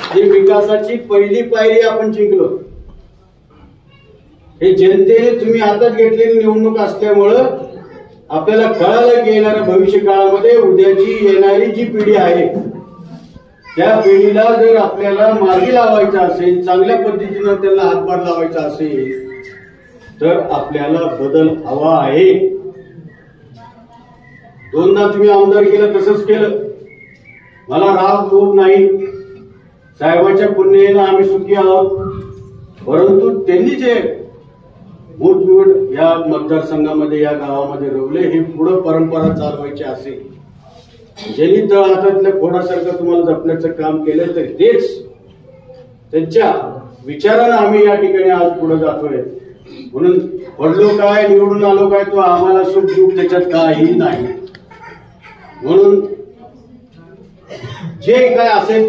जी विकासाची पहिली पायरी आपण जिंकलो, हे जनतेने तुम्ही हातात घेतलेली निवडणूक असल्यामुळं आपल्याला कळालं की येणाऱ्या भविष्य काळामध्ये उद्याची येणारी जी पिढी आहे त्या पिढीला जर आपल्याला मार्गी लावायचं असेल, चांगल्या पद्धतीनं त्यांना हातभार लावायचा असेल तर आपल्याला बदल हवा आहे। दोनदा तुम्ही आमदार केलं, तसंच केलं, मला राग खूप नाही, साहेबांच्या पुण्याने आम्ही सुखी आहोत। परंतु त्यांनी जे मूठमूठ या मतदारसंघामध्ये या गावामध्ये रोवले, ही पुढे परंपरा चालवायची असेल, ज्यांनी तळ हातातल्या फोडासारखं तुम्हाला जपण्याचं काम केलं तर तेच त्यांच्या विचारानं आम्ही या ठिकाणी आज पुढे जातोय। म्हणून पडलो काय निवडून आलो काय तो आम्हाला सुख दुःख त्याच्यात काही नाही। म्हणून जे काय असेल